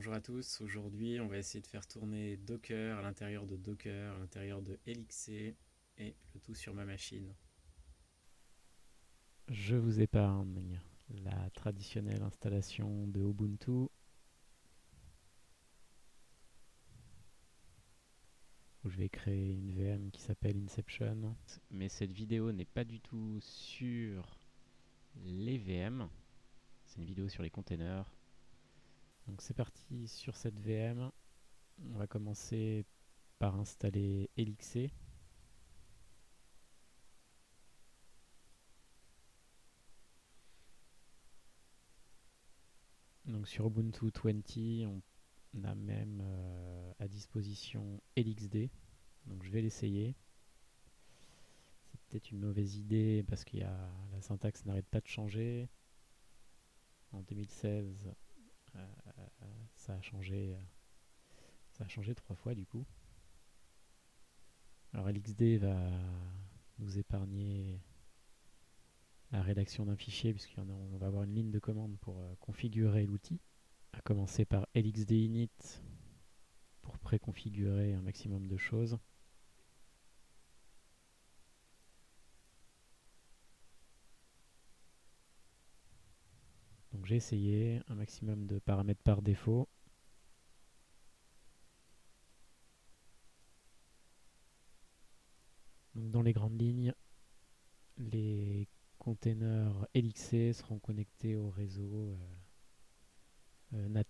Bonjour à tous, aujourd'hui on va essayer de faire tourner Docker à l'intérieur de Docker, à l'intérieur de LXC et le tout sur ma machine. Je vous épargne la traditionnelle installation de Ubuntu où je vais créer une VM qui s'appelle Inception. Mais cette vidéo n'est pas du tout sur les VM, c'est une vidéo sur les containers. Donc c'est parti sur cette VM. On va commencer par installer LXC. Donc sur Ubuntu 20, on a même à disposition LXD. Donc je vais l'essayer. C'est peut-être une mauvaise idée parce que la syntaxe n'arrête pas de changer. En 2016, euh, ça a changé, ça a changé 3 fois du coup. Alors LXD va nous épargner la rédaction d'un fichier puisqu'on va avoir une ligne de commande pour configurer l'outil. À commencer par LXD init pour préconfigurer un maximum de choses. Donc j'ai essayé un maximum de paramètres par défaut. Donc dans les grandes lignes, les containers LXC seront connectés au réseau NAT.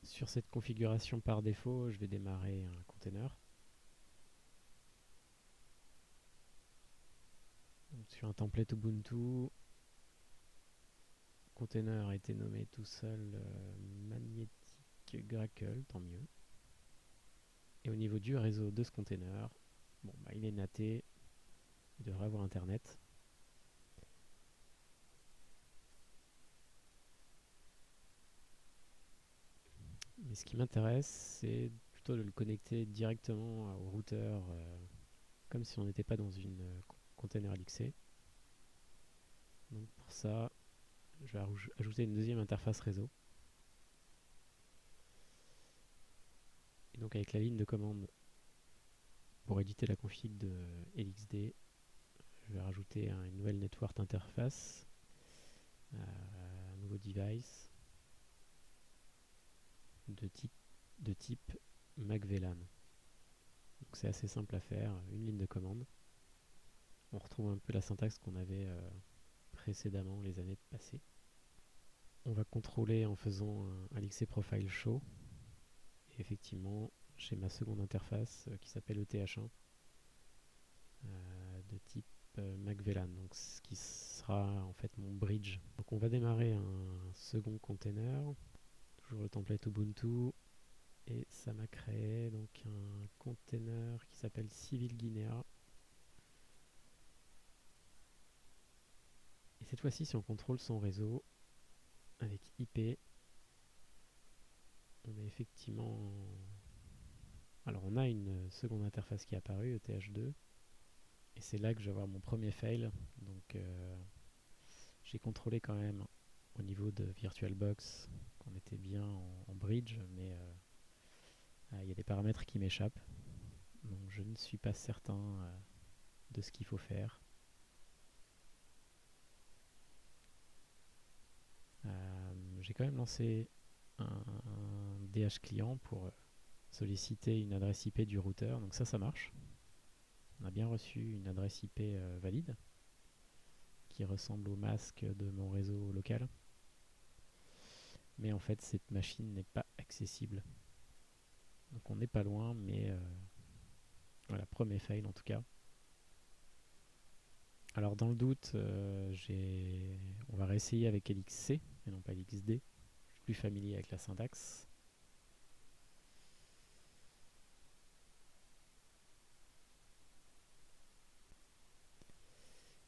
Sur cette configuration par défaut, je vais démarrer un container. Donc sur un template Ubuntu, container a été nommé tout seul Magnetic Grackle, tant mieux. Et au niveau du réseau de ce container, bon, il est naté, il devrait avoir internet. Mais ce qui m'intéresse, c'est plutôt de le connecter directement au routeur, comme si on n'était pas dans une container LXC. Donc pour ça, je vais ajouter une deuxième interface réseau. Et donc avec la ligne de commande pour éditer la config de LXD, je vais rajouter une nouvelle network interface, un nouveau device de type MacVLAN. Donc c'est assez simple à faire, une ligne de commande. On retrouve un peu la syntaxe qu'on avait précédemment les années passées. On va contrôler en faisant un LXC profile show. Et effectivement, j'ai ma seconde interface qui s'appelle ETH1 de type MacVLAN, donc ce qui sera en fait mon bridge. Donc on va démarrer un second container, toujours le template Ubuntu, et ça m'a créé donc un container qui s'appelle Civil Guinea. Et cette fois-ci, si on contrôle son réseau avec IP, on est effectivement. Alors on a une seconde interface qui est apparue, ETH2, et c'est là que je vais avoir mon premier fail. Donc j'ai contrôlé quand même au niveau de VirtualBox qu'on était bien en bridge, mais il y a des paramètres qui m'échappent. Donc je ne suis pas certain de ce qu'il faut faire. J'ai quand même lancé un DH client pour solliciter une adresse IP du routeur. Donc ça marche. On a bien reçu une adresse IP valide qui ressemble au masque de mon réseau local. Mais en fait, cette machine n'est pas accessible. Donc on n'est pas loin, mais voilà, premier fail en tout cas. Alors dans le doute, on va réessayer avec LXC et non pas LXD. Je suis plus familier avec la syntaxe.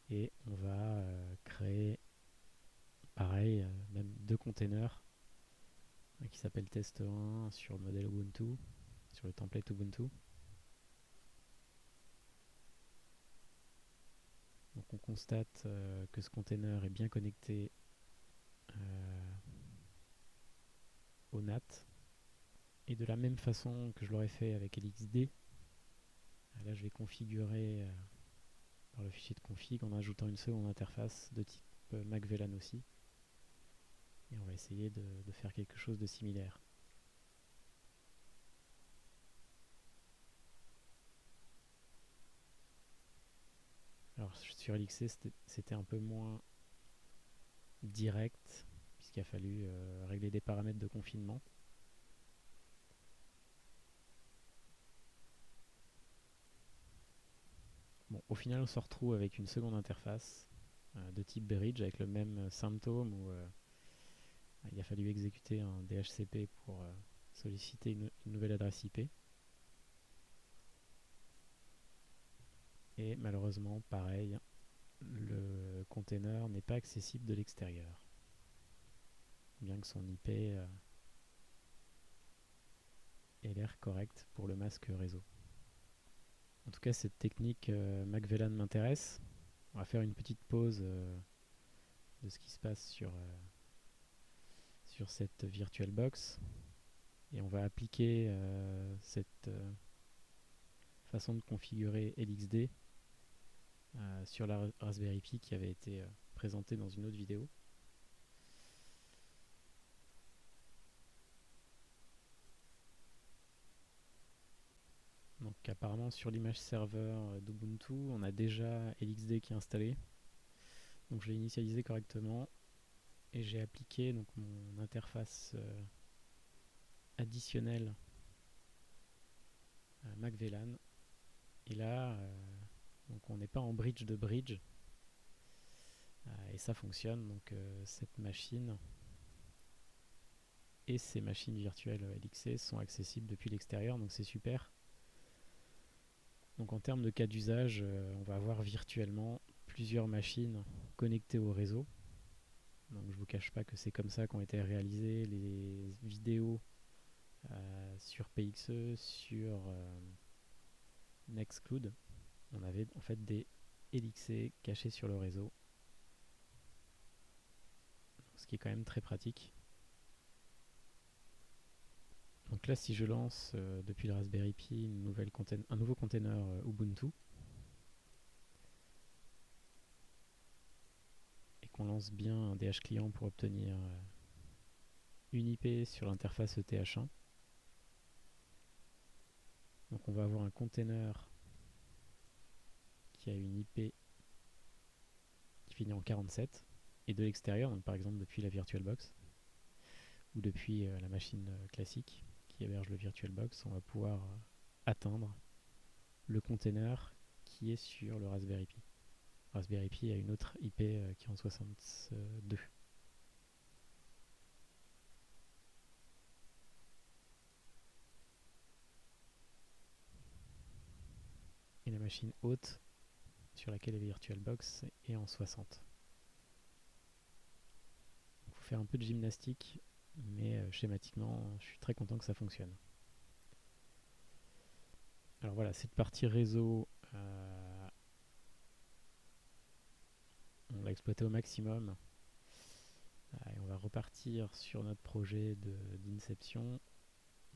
Et on va créer pareil, même deux containers qui s'appellent test1 sur le modèle Ubuntu, sur le template Ubuntu. Donc on constate que ce container est bien connecté au NAT. Et de la même façon que je l'aurais fait avec LXD, là je vais configurer par le fichier de config en ajoutant une seconde interface de type MacVelan aussi. Et on va essayer de faire quelque chose de similaire. Alors sur LXC c'était un peu moins direct puisqu'il a fallu régler des paramètres de confinement. Bon, au final on se retrouve avec une seconde interface de type bridge avec le même symptôme où il a fallu exécuter un DHCP pour solliciter une nouvelle adresse IP. Et malheureusement, pareil, le container n'est pas accessible de l'extérieur, bien que son IP ait l'air correct pour le masque réseau. En tout cas, cette technique MacVelan m'intéresse. On va faire une petite pause de ce qui se passe sur cette VirtualBox et on va appliquer cette façon de configurer LXD sur la Raspberry Pi qui avait été présentée dans une autre vidéo. Donc apparemment sur l'image serveur d'Ubuntu, on a déjà LXD qui est installé. Donc je l'ai initialisé correctement et j'ai appliqué donc mon interface additionnelle à MacVelan. Et là, donc on n'est pas en bridge de bridge. Et ça fonctionne. Donc cette machine et ces machines virtuelles LXC sont accessibles depuis l'extérieur. Donc c'est super. Donc en termes de cas d'usage, on va avoir virtuellement plusieurs machines connectées au réseau. Donc je vous cache pas que c'est comme ça qu'ont été réalisées les vidéos sur PXE, sur Nextcloud. On avait en fait des LXC cachés sur le réseau, ce qui est quand même très pratique. Donc là, si je lance depuis le Raspberry Pi un nouveau container Ubuntu et qu'on lance bien un DH client pour obtenir une IP sur l'interface ETH1, donc on va avoir un container qui a une IP qui finit en 47 et de l'extérieur, donc par exemple depuis la VirtualBox ou depuis la machine classique qui héberge le VirtualBox, on va pouvoir atteindre le container qui est sur le Raspberry Pi. Raspberry Pi a une autre IP qui est en 62. Et la machine haute sur laquelle est VirtualBox est en 60. Il faut faire un peu de gymnastique, mais schématiquement, je suis très content que ça fonctionne. Alors voilà, cette partie réseau, on l'a exploité au maximum. Et on va repartir sur notre projet d'Inception.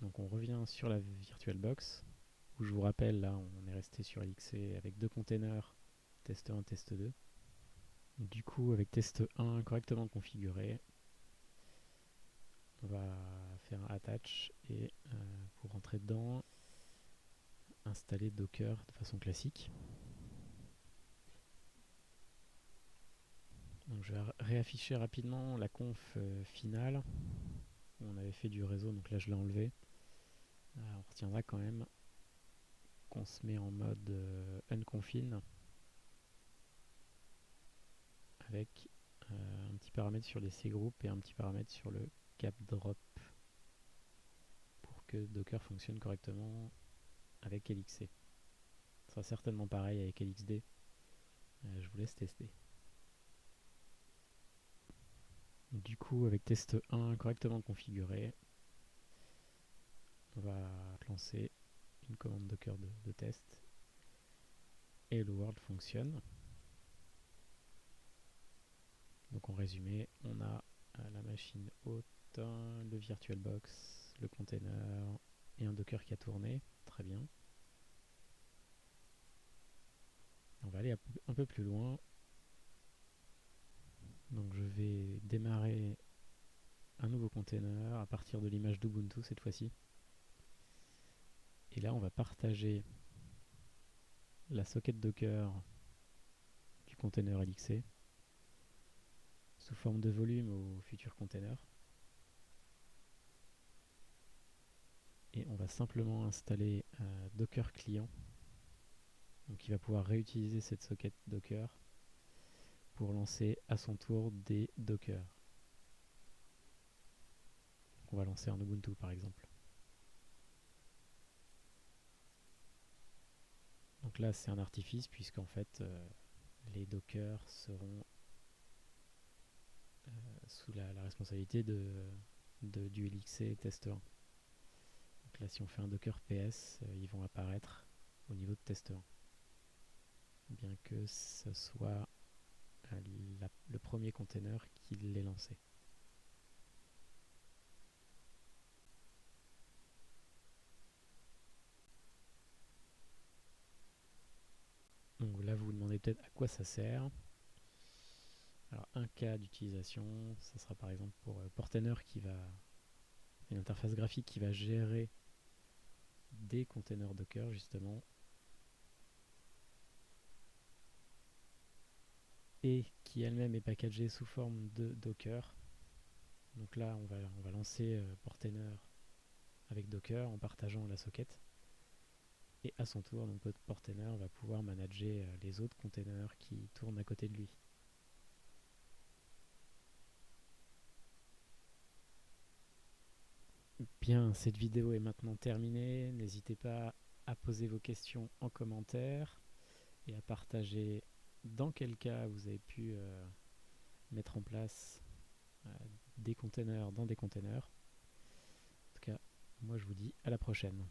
Donc on revient sur la VirtualBox, où je vous rappelle, là on est resté sur LXC avec deux containers, test 1, test 2. Du coup, avec test 1 correctement configuré, on va faire un attach et pour rentrer dedans, installer Docker de façon classique. Donc je vais réafficher rapidement la conf finale où on avait fait du réseau, donc là je l'ai enlevé. On retiendra quand même qu'on se met en mode unconfine avec un petit paramètre sur les cgroups et un petit paramètre sur le cap drop pour que Docker fonctionne correctement avec LXC. Ce sera certainement pareil avec LXD. Je vous laisse tester. Du coup, avec test 1 correctement configuré, on va lancer une commande Docker de test. Hello World fonctionne. en résumé, on a la machine haute, le VirtualBox, le container et un Docker qui a tourné. Très bien. On va aller un peu plus loin. Donc je vais démarrer un nouveau container à partir de l'image d'Ubuntu cette fois-ci. Et là, on va partager la socket Docker du container LXC sous forme de volume au futur container. Et on va simplement installer Docker client. Donc il va pouvoir réutiliser cette socket Docker pour lancer à son tour des Docker. Donc on va lancer un Ubuntu par exemple. Donc là c'est un artifice puisqu'en fait les Docker seront sous la responsabilité du LXC test 1. Donc là si on fait un Docker PS, ils vont apparaître au niveau de test 1. Bien que ce soit le premier container qui l'ait lancé. Donc là vous vous demandez peut-être à quoi ça sert. Alors un cas d'utilisation, ça sera par exemple pour Portainer qui va une interface graphique qui va gérer des containers Docker justement et qui elle-même est packagée sous forme de Docker. Donc là on va lancer Portainer avec Docker en partageant la socket. Et à son tour, donc Portainer va pouvoir manager les autres containers qui tournent à côté de lui. Bien, cette vidéo est maintenant terminée. N'hésitez pas à poser vos questions en commentaire et à partager dans quel cas vous avez pu mettre en place des containers dans des containers. En tout cas, moi je vous dis à la prochaine.